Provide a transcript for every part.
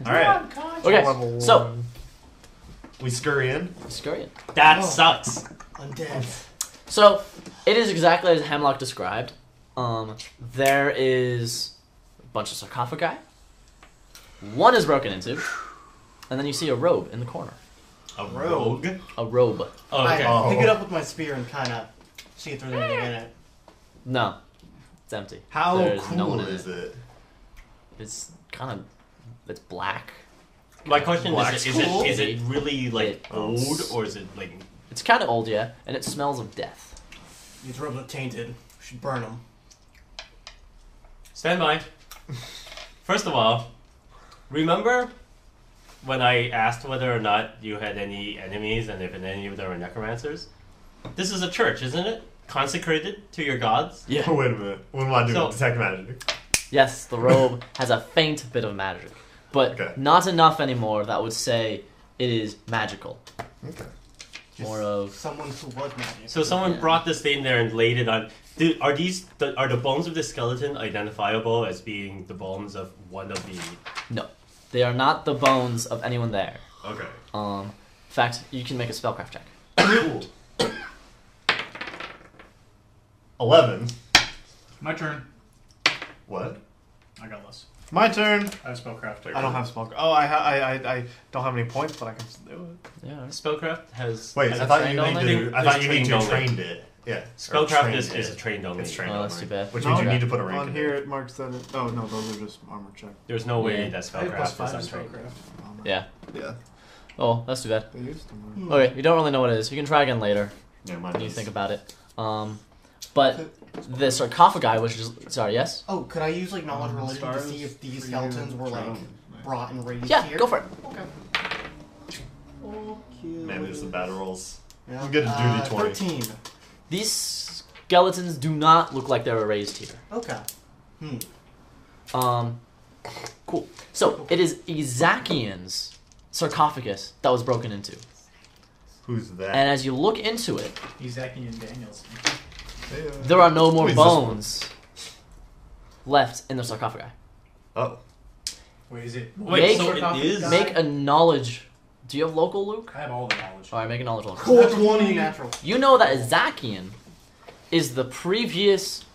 All right. Okay, so we scurry in. That sucks. Undead. So it is exactly as Hemlock described. There is a bunch of sarcophagi. One is broken into, and then you see a robe in the corner. A rogue? A robe. Oh, okay. I pick it up with my spear and kind of see if there's anything in it. No, it's empty. How There's cool no one in is it? It's kind of, it's black. My question Black's is cool. it really like It- old or is it like? It's kind of old, yeah, and it smells of death. These robes are tainted. We should burn them. Stand by. First of all, remember when I asked whether or not you had any enemies and if any of them were necromancers? This is a church, isn't it? Consecrated to your gods? Yeah. Wait a minute. What do I do? So- Detect magic. Yes, the robe has a faint bit of magic, but Okay. not enough anymore that would say it is magical. Okay. More of Someone who was magic. So someone Yeah. brought this thing there and laid it on. Are the bones of the skeleton identifiable as being the bones of one of the? no, they are not the bones of anyone there. Okay. In fact, you can make a spellcraft check. Cool. 11. My turn. What? I got less. My turn. I have spellcraft. I don't have spell. Oh, I don't have any points, but I can still do it. Yeah. Spellcraft has. Wait, has I a thought trained you need only? to. I thought you need to Trained trained only. it. Yeah. Or Spellcraft trained is it. a trained only. It's trained Oh, only. that's too bad. Which No, means you need to put a rank On in here it. it marks that. Oh no, those are just armor check. There's no way Yeah. that I have plus spellcraft 5 is in untrained. spellcraft. Armor. Yeah. Yeah. Oh, that's too bad. They used to. Hmm. Okay, you don't really know what it is. You can try again later Yeah, mine when you does. think about it. But the sarcophagi, which is sorry, yes. Oh, could I use like knowledge religion to Stars see if these for skeletons you. were like brought and raised Yeah, here? go for it. Man, there's the battle rolls. Yeah. You get a duty 20. 13. These skeletons do not look like they were raised here. Okay. Cool. So it is Ezakian's sarcophagus that was broken into, Who's that? and as you look into it, Ezaki and Danielson. there are no more Who is this one? bones left in the sarcophagi. Oh. Wait, is it? Wait, Make- so it is. Make a knowledge. Do you have local, Luke? I have all the knowledge. All right, make a knowledge roll. Cool, 20 natural. You know that Ezakian is the previous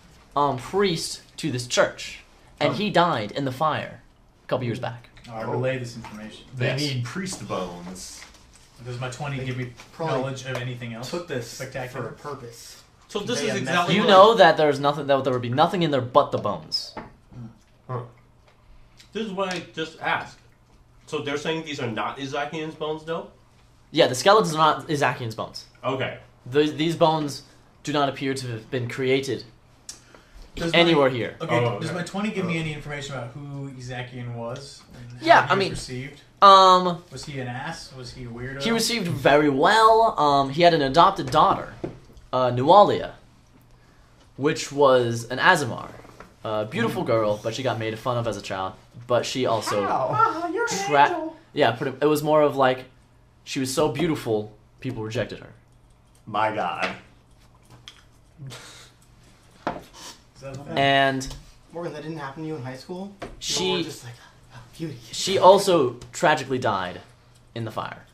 priest to this church, and he died in the fire a couple years back. I relay this information. They Yes. need priest bones. Does my 20 give me Probably knowledge of anything else? Took this Spectacular. for a purpose. So this They is have exactly. You what- know that there's nothing. That there would be nothing in there but the bones. This is what I just asked. So they're saying these are not Ezakian's bones, though. Yeah, the skeletons are not Ezakian's bones. Okay. These bones do not appear to have been created Does anywhere my, here. Okay, Oh, okay. does my 20 give me any information about who Ezakian was? And Yeah, how I he was mean- received? Was he an ass? Was he a weirdo? He received very well. He had an adopted daughter, Nualia, which was an Azamar. A beautiful girl, but she got made fun of as a child. But she also You're yeah, it was more of like she was so beautiful, people rejected her. My God. Is that a thing? And Morgan, that didn't happen to you in high school? You were she just like, oh, beauty. she also tragically died in the fire.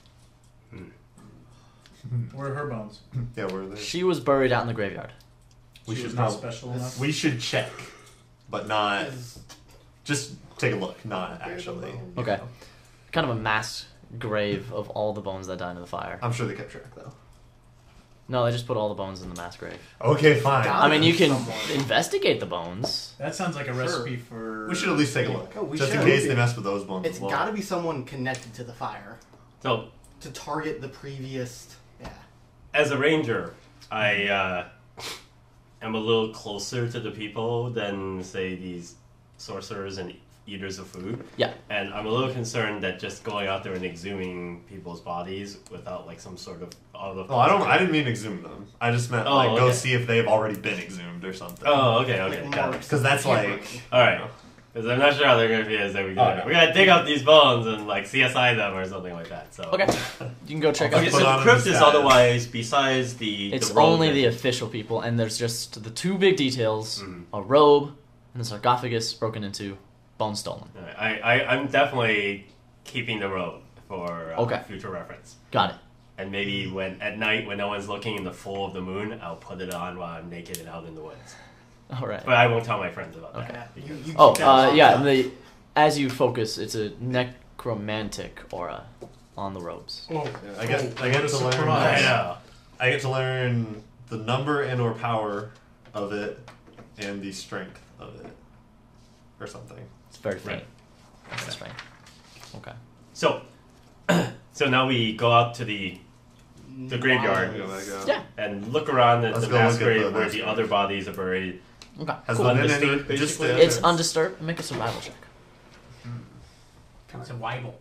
Where are her bones? Yeah, where are they? She was buried out in the graveyard. We She should was not prob- special enough. We should check, but not. Just take a look, not actually. Okay. Kind of a mass grave of all the bones that died in the fire. I'm sure they kept track though. No, they just put all the bones in the mass grave. Okay, fine. I mean, you can Someone. investigate the bones. That sounds like a recipe for. We should at least take a look, Oh, we just in should. case they mess with those bones. It's as well. got to be someone connected to the fire So to target the previous. Yeah. as a ranger, I am a little closer to the people than say these sorcerers and eaters of food. Yeah. And I'm a little concerned that just going out there and exhuming people's bodies without like some sort of other. Oh, I didn't mean exhume them. I just meant Oh, like go okay. see if they've already been exhumed or something. Oh, okay, okay, Like got it. marks. Because that's like. All right. Because I'm not sure how they're gonna be as we gotta dig up these bones and like CSI them or something like that. So Okay. You can go check I'll out Okay, put so on the a crypt is disguise. otherwise besides the. It's the robe only the that- official people, and there's just the two big details: Mhm. a robe and the sarcophagus broken into, bone stolen. I'm definitely keeping the robe for Okay. future reference. Got it. And maybe when at night, when no one's looking in the full of the moon, I'll put it on while I'm naked and out in the woods. All right. But I won't tell my friends about Okay. that. You keep Oh, that locked yeah. up. As you focus, it's a necromantic aura on the robes. Oh, I get what to a learn. surprise. I know. I get to learn the number and/or power of it, and the strength of it, or something. It's very faint. Right. That's the strength. Okay. So, so now we go out to the graveyard Yeah. and look around at Let's the go look mass at the grave where mass the grave. other bodies are buried. Okay. Has Cool. there been any? Undisturbed, Just basically? It's undisturbed. Make a survival check. It's a Weibel.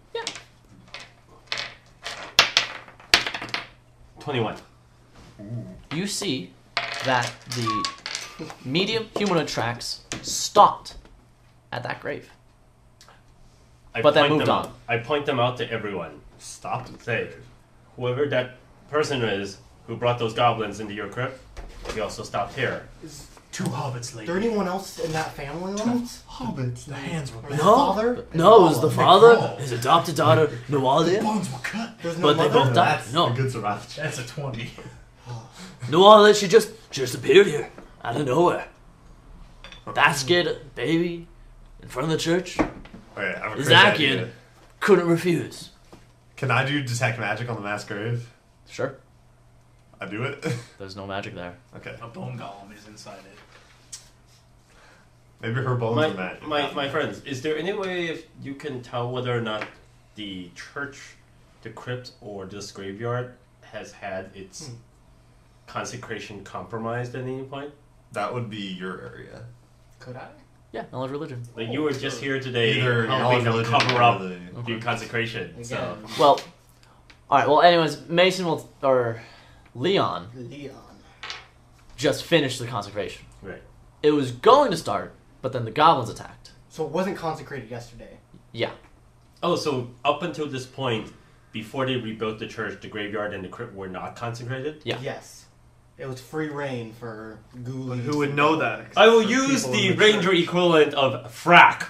21. You see that the medium humanoid tracks stopped at that grave. But they point moved them on. out. I point them out to everyone. Stopped. Say, whoever that person is who brought those goblins into your crypt, he also stopped here. Two hobbits Is later. there anyone else in that family line? Hobbits. The hands were Or bent. the father? No, it was the father, crawl. his adopted daughter, Nualia. Bones were cut. There's no But they mother? both died. That's No. a good survival. That's a 20. Nualia, she just appeared here out of nowhere. Basket, baby, in front of the church. Okay, I have a crazy Zakian idea. couldn't refuse. Can I do detect magic on the mass grave? Sure. I do it. There's no magic there. Okay. A bone golem is inside it. Maybe her bones are magic. My friends, is there any way if you can tell whether or not the church, the crypt, or this graveyard has had its consecration compromised at any point? That would be your area. Could I? Yeah, knowledge religion. Like you were just here today Either helping them knowledge cover religion up or the consecration. So Again, Well, alright, well, anyways, Mason will, or Leon, Leon. just finished the consecration. right. It was going to start, but then the goblins attacked. So it wasn't consecrated yesterday. Yeah. Oh, so up until this point, before they rebuilt the church, the graveyard and the crypt were not consecrated? Yeah. Yes. It was free reign for ghoulies. Who would know that? except I will for use people the in ranger church? equivalent of frack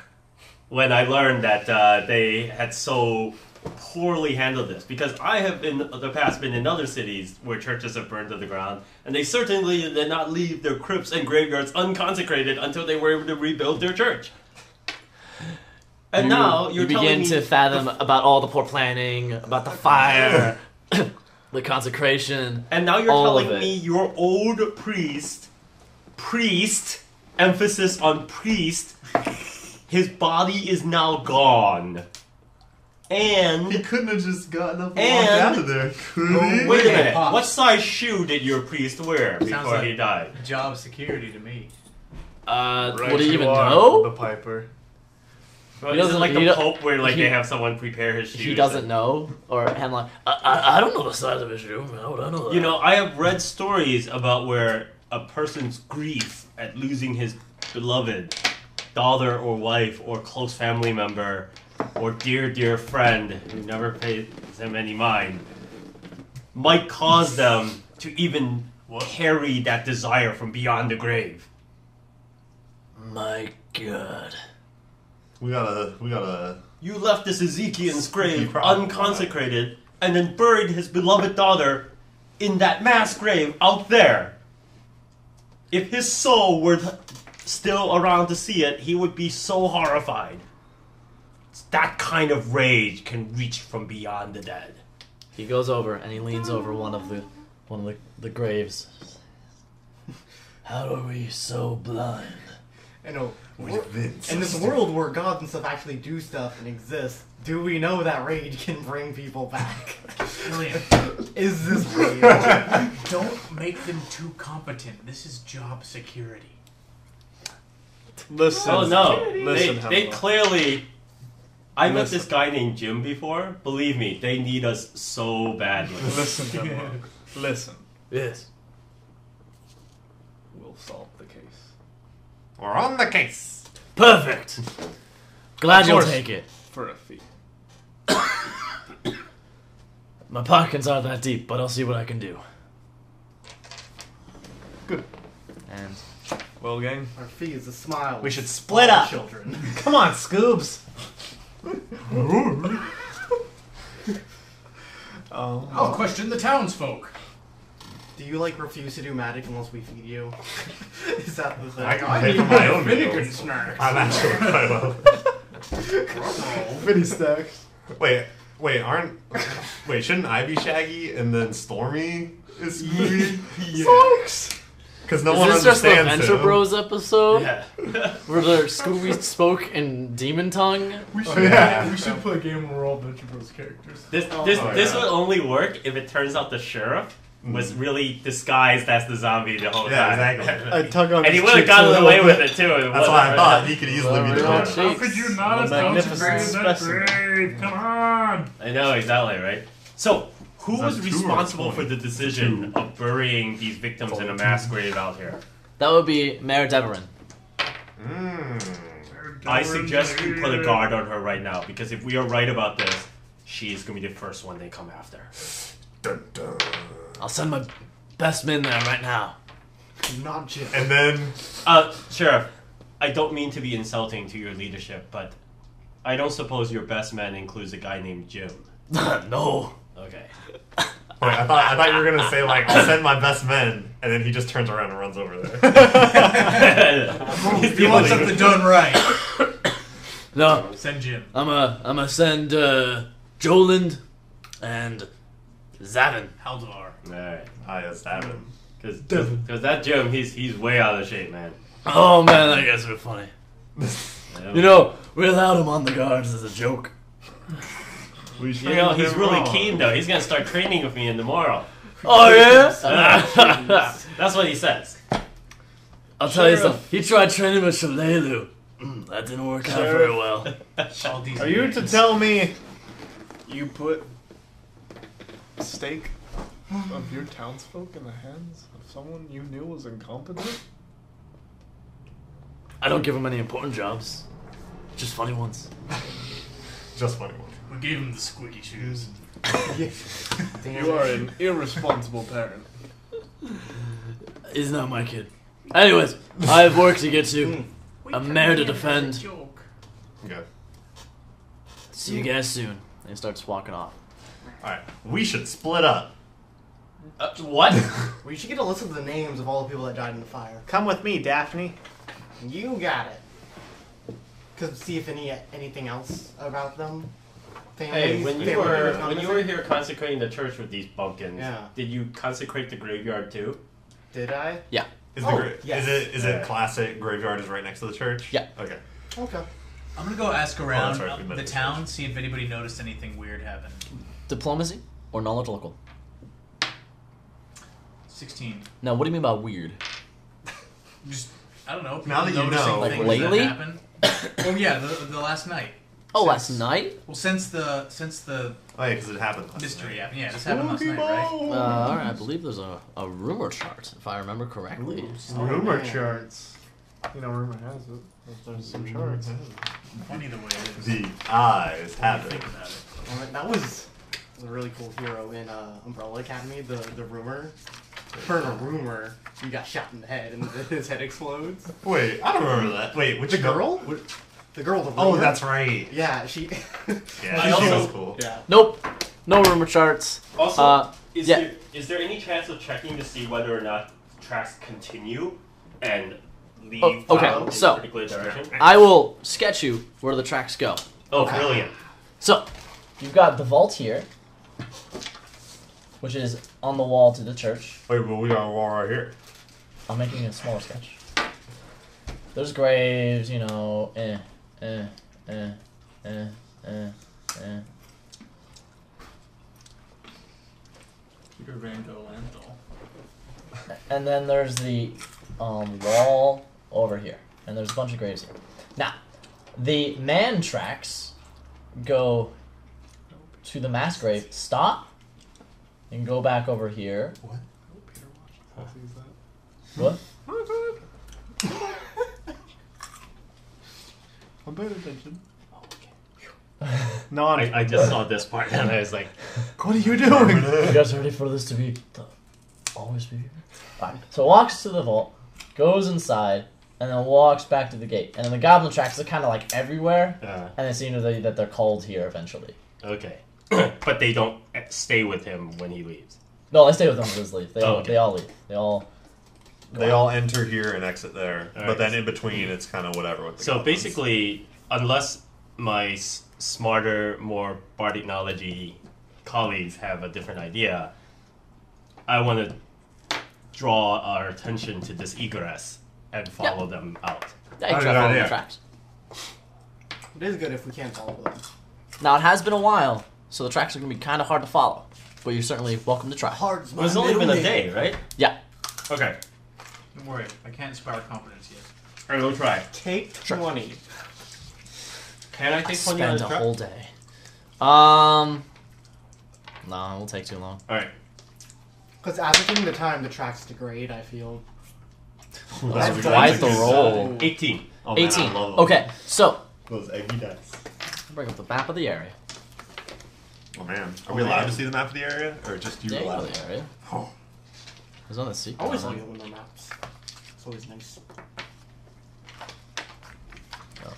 when I learned that they had so poorly handled this. Because I have in the past been in other cities where churches have burned to the ground, and they certainly did not leave their crypts and graveyards unconsecrated until they were able to rebuild their church. And now you're you telling begin me to fathom about all the poor planning, about the fire, the consecration. And now you're all of telling it. me your old priest, emphasis on priest, his body is now gone. He And, couldn't have just gotten up and And- walked out of there, could he? wait a Okay, minute, pause. what size shoe did your priest wear Sounds before like- he died? Job security to me. Right, Would he you even are know? The Piper. Well, He is it doesn't- like he the don't- Pope where like he- they have someone prepare his shoes? He doesn't know, or Hemlock. I don't know the size of his shoe. How would I know that? You know, I have read stories about where a person's grief at losing his beloved daughter or wife or close family member or dear friend who never pays him any mind might cause them to even carry that desire from beyond the grave. My God. We gotta. You left this Ezekiel's grave problem. unconsecrated and then buried his beloved daughter in that mass grave out there. If his soul were still around to see it, he would be so horrified. That kind of rage can reach from beyond the dead. He goes over and he leans over one of the graves. How are we so blind? I know. With Vince. In this world where gods and stuff actually do stuff and exist, do we know that rage can bring people back? Brilliant. Is this real? Don't make them too competent. This is job security. Listen. Oh no, Listen, they Hemlock. clearly... I met Listen. this guy named Jim before. Believe me, they need us so badly. Listen, Hemlock. Listen. Yes. We'll solve the case. We're on the case. Perfect. Glad Of you'll course. take it. For a fee. My pockets aren't that deep, but I'll see what I can do. Good. And Well, gang. Our fee is a smile. We should split All up. Children. Come on, Scoobs. Oh. I'll question the townsfolk. Do you like refuse to do magic unless we feed you? Is that the thing? I can pay for my own vinegar meals. snacks. I'm actually quite well. Mini stacks. Wait, shouldn't I be Shaggy and then Stormy is Scooby? Sucks. Because no Is one this just the understands Venture him. Bros episode? Yeah. Where the Scooby spoke in demon tongue? We should, yeah. we should play a game where we're all Venture Bros characters. This Oh, this yeah. would only work if it turns out the sheriff was really disguised as the zombie the whole Yeah, time. exactly. I tug on And he his would have cheeks a gotten little away with bit. it too. It That's why I wasn't- thought he could easily be the Well, villain. How could you not The have magnificent specimen. specimen. Come on! I know, exactly, right? So, who Is was that 2 or responsible 20? for the decision of burying these victims in a mass grave out here? That would be Mayor Deverin. I suggest you put a guard on her right now, because if we are right about this, she is going to be the first one they come after. Dun, dun. I'll send my best men there right now. Not Jim. And then Sheriff, I don't mean to be insulting to your leadership, but I don't suppose your best man includes a guy named Jim. No. Okay. wait, I thought you were gonna say like I'll send my best men, and then he just turns around and runs over there. He's You want something done right. No. Send Jim. I'm gonna send Joland and Zavin. Haldvar. Alright. Yes, Davin. Because that Jim, he's way out of shape, man. Oh man, that guy's so funny. You know, we allowed him on the guards as a joke. You know, he's really keen though. He's gonna start training with me in tomorrow. Oh yeah? That's what he says. I'll tell you something. He tried training with Shalelu. That didn't work out very well. Are you to tell me you put stake of your townsfolk in the hands of someone you knew was incompetent? I don't give him any important jobs. Just funny ones. Just funny one. We gave him the squeaky shoes. You are an irresponsible parent. He's not my kid. Anyways, I have work to get to. I'm mayor to defend. Okay. See you guys soon. And he starts walking off. All right. We should split up. What? We should get a list of the names of all the people that died in the fire. Come with me, Daphne. You got it. Cause see if anything else about them. Hey, Families, when you family members gone were missing? here consecrating the church with these pumpkins, Yeah. did you consecrate the graveyard too? Did I? Is, Oh, the yes. is it classic graveyard is right next to the church? Yeah. Okay. Okay. I'm gonna go ask around right, we met the this town, see if anybody noticed anything weird happen. Diplomacy or knowledge local? 16. Now, what do you mean by weird? Just, I don't know. Now that you noticing know. Like things lately? That happen. Oh yeah, the last night. Oh, Since- last night? Well, since the Oh yeah, because it happened. last mystery night. happened. Yeah, this happened last night, right? Alright, I believe there's a rumor chart, if I remember correctly. Rumor man. charts. You know, rumor has it. There's some charts. Funny the way it is. The eyes have it. Think about it. Alright, that was a really cool hero in Umbrella Academy. The rumor. Heard a rumor. You got shot in the head and his head explodes. Wait, I don't remember that. Wait, which The girl? The girl. The rumor. Oh, that's right. Yeah, she. Yeah, I she also- was cool. Yeah. Nope. No rumor charts. Also, is yeah. is there any chance of checking to see whether or not tracks continue and leave Oh, okay, in so- a particular direction? I will sketch you where the tracks go. Oh, brilliant. So, you've got the vault here, which is on the wall to the church. Wait, but we got a wall right here. I'm making a smaller sketch. There's graves, you know, Peter Van Gogh Landau. And then there's the wall over here. And there's a bunch of graves here. Now, the man tracks go to the mass grave, stop, and go back over here. Oh, Peter watched. Sees that. What? Oh, good. I'm paying attention. No, I just saw this part and I was like, What are you doing? You guys ready for this to be always be here? Fine. So walks to the vault, goes inside, and then walks back to the gate. And then the goblin tracks are kind of like everywhere, and they seem to be that they're called here eventually. okay. but they don't stay with him when he leaves. No, I stay with them on his leave. They Oh, all okay. they all leave. They all enter here and exit there, All right. but then in between, it's kind of whatever. With the So goblins. basically, unless my smarter, more bardic knowledge-y colleagues have a different idea, I want to draw our attention to this egress and follow them out. Yeah, you Oh, try good following idea. the tracks. It is good if we can't follow them. Now it has been a while, so the tracks are gonna be kind of hard to follow, but you're certainly welcome to try. Hard's my It's only been a middle day, name. right? Yeah. Okay. Don't worry, I can't inspire confidence yet. Alright, we'll try. Take Sure. 20. Can I take 20 on Spend the a truck? whole day. No, it'll take too long. Alright. Because after taking the time, the tracks degrade, I feel. That's Quite the good roll. stuff. 18. Oh, man, 18. I love them. Okay, so Those eggy dice. bring up the map of the area. Oh man, are we allowed to see the map of the area, or just you Yeah, you know allowed? the area. Oh. There's on the secret. I always like it when they're maps. It's always nice. No,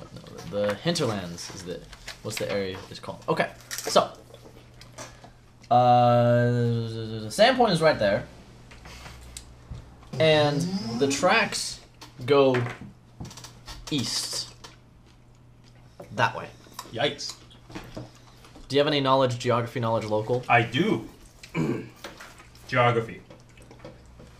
the hinterlands is what's the area is called. Okay, so the Sandpoint is right there, and the tracks go east that way. Yikes. Do you have any geography knowledge local? I do. Geography.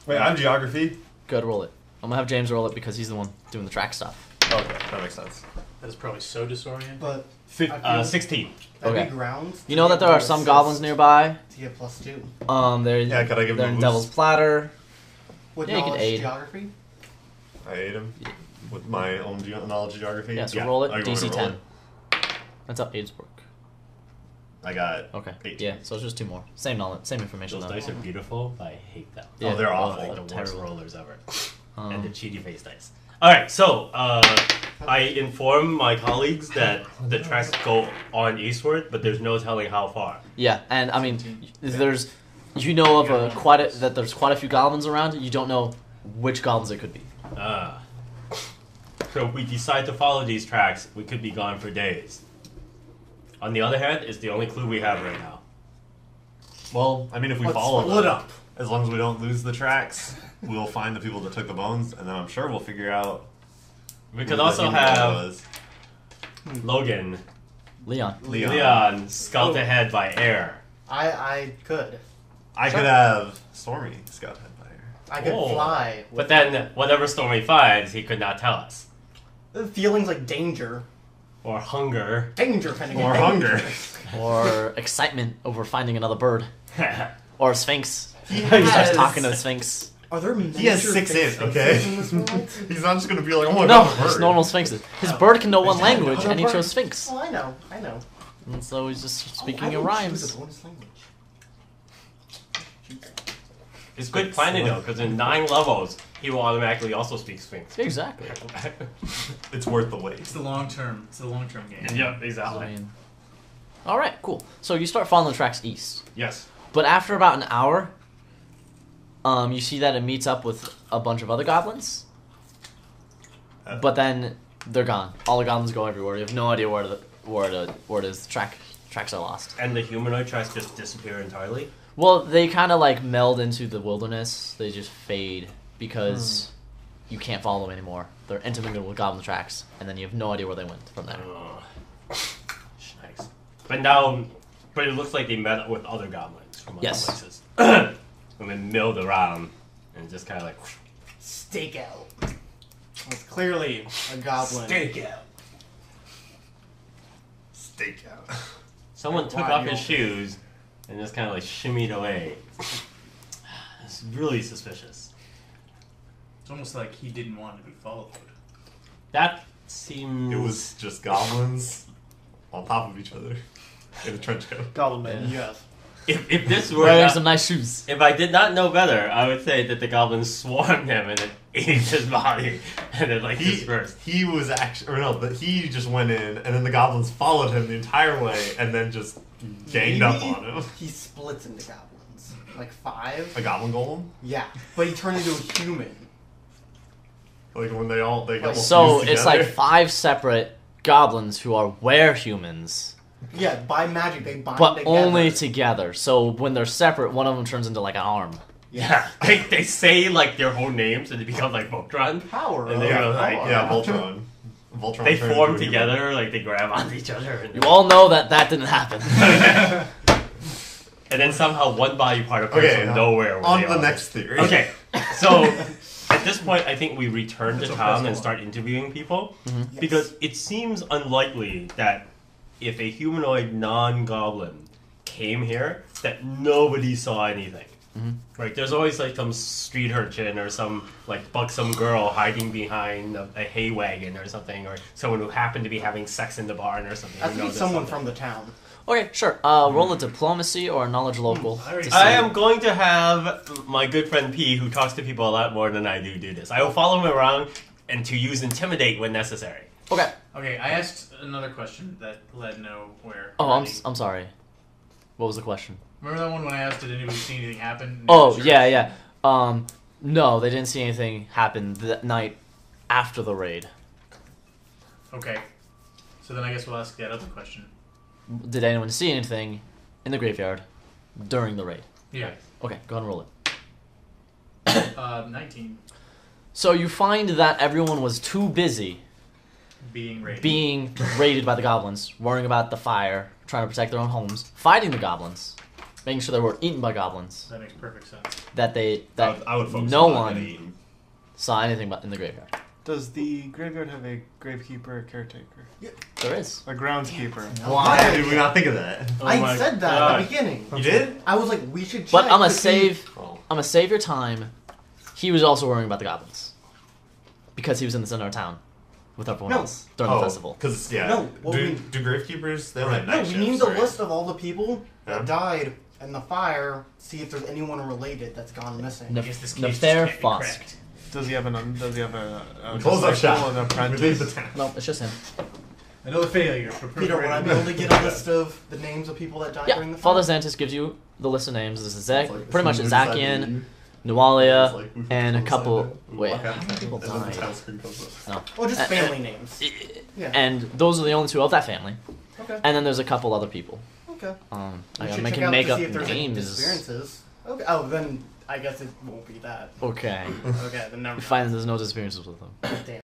Wait, I'm geography. Good, roll it. I'm gonna have James roll it because he's the one doing the track stuff. Okay, that makes sense. That is probably so disorienting. But I feel 16. that'd Okay. be grounds. You know that there are some goblins nearby. To get +2. They're Yeah, could I give they're him in a Devil's boost? Platter. With Yeah, you can knowledge aid. geography? I ate him with my own knowledge of geography. Yeah, so Yeah. roll it. Oh, you want me DC to roll 10. That's up Aidsbrook. I got. Okay. 18. Yeah, so it's just 2 more. Same knowledge, same information Those though. dice are beautiful, but I hate them. Yeah, they're oh, awful. Like the worst terrible. rollers ever. Um, And the cheaty face dice. Alright, so I inform my colleagues that the tracks go on eastward, but there's no telling how far. yeah, and I mean, there's you know of that there's quite a few goblins around. You don't know which goblins it could be. So if we decide to follow these tracks, we could be gone for days. On the other hand, it's the only clue we have right now. Well, I mean, if we Let's follow split them, up. as long as we don't lose the tracks, we'll find the people that took the bones, and then I'm sure we'll figure out. We who could the also human guy have was. Logan, Leon. Leon scout ahead by air. I could. I Sure. could have Stormy scout head by air. I could Oh. fly. But then, whatever Stormy finds, he could not tell us. Feelings like danger. Or hunger. Danger, Pendergrass. Or hunger. Or excitement over finding another bird. Or a sphinx. He He starts has- talking to the sphinx. Are there He has miniature 6 in, sphinxes okay? in this world? He's not just gonna be like, oh my No, god, it's normal sphinxes. His bird can know one language, and he bird? chose sphinx. Oh, I know. And so he's just speaking I in don't choose rhymes. a bonus language. It's good planning though, because in 9 levels, he will automatically also speak Sphinx. Exactly. It's worth the wait. It's the long term. It's the long term game. Yep, I exactly. mean, all right, cool. So you start following the tracks east, Yes. but after about an hour, you see that it meets up with a bunch of other goblins. But then they're gone. All the goblins go everywhere. You have no idea where it is. Tracks are lost. And the humanoid tracks just disappear entirely. Well, they kind of like meld into the wilderness. They just fade because you can't follow them anymore. They're intermingled with goblin tracks, and then you have no idea where they went from there. Nice. But it looks like they met up with other goblins from other Yes. places. And then milled around and just kind of like Stake out. It's clearly a goblin. out. Stake out. Someone took off his shoes and just kind of like shimmied away. It's really suspicious. It's almost like he didn't want to be followed. That seems. It was just goblins on top of each other in a trench coat. Goblin man. Yes. If this were Wearing not- some nice shoes. if I did not know better, I would say that the goblins swarmed him and then ate his body and then like dispersed. He was actually, or no, but he just went in, and then the goblins followed him the entire way, and then just ganged up on him. He splits into goblins. Like 5? A goblin golem, Yeah. But he turned into a human. like when they got So fused it's together. like 5 separate goblins who are werehumans Yeah, by magic they bind but together. only together. So when they're separate, one of them turns into like an arm. Yeah, they say like their whole names and they become like Voltron. Power. And they go like, Yeah, Voltron. Voltron they turned form into a together, like they grab onto each other. And You all know that didn't happen. And then somehow one body part appears Okay, from nowhere. where On they the are. next theory. Okay, so at this point, I think we return to That's a town and first start interviewing people Mhm. because it seems unlikely that if a humanoid non-goblin came here, that nobody saw anything. Mhm. Right? There's always like some street urchin or some like buxom girl hiding behind a hay wagon or something, or someone who happened to be having sex in the barn or something. Has who to be noticed someone something. from the town. Okay, sure. Roll a diplomacy or a knowledge local. I already to I see- am going to have my good friend P, who talks to people a lot more than I do this. I will follow him around and to use intimidate when necessary. Okay. Okay, I asked another question that led nowhere. Oh, already. I'm sorry. What was the question? Remember that one when I asked, did anybody see anything happen? Oh, Sure. yeah. No, they didn't see anything happen that night after the raid. Okay. So then I guess we'll ask that other question. Did anyone see anything in the graveyard during the raid? Yeah. Okay, go ahead and roll it. 19. So you find that everyone was too busy Being raided. being raided by the goblins, worrying about the fire, trying to protect their own homes, fighting the goblins, making sure they weren't eaten by goblins, That makes perfect sense. that I would focus no on one getting- saw anything but in the graveyard. Does the graveyard have a gravekeeper or caretaker? There is. A groundskeeper. Why did we not think of that? Oh I my said that at gosh. the beginning. You did? I was like, we should check. But I'm gonna to see- save your time. He was also worrying about the goblins because he was in the center of town with everyone No. else during the festival. Because, yeah. No, what do, we- do gravekeepers, they don't have No, night we shifts, need the right? list of all the people Yeah. that died in the fire. See if there's anyone related that's gone missing. No. I guess this case Nefair just can't be Fosk. cracked. Does he have a Close up shop. an We leave apprentice? the town. No, it's just him. Another failure. For Peter, would I be able to get a list of the names of people that died during Yeah, the Father fire? Xantus gives you the list of names. This is It's Zach, like, pretty much as soon as we Zakian, decide to leave, Nualia, it's like, we and a close couple. the window, we Wait, walk how out, many people and then the died? town screen comes up. Or just family names. Yeah. And those are the only two of that family. Okay. And then there's a couple other people. Okay. I We should can check out make to up see if there's any names. disappearances. Okay. Oh, then I guess it won't be that. Okay. Okay, then never You mind. find there's no disappearances with them. Damn.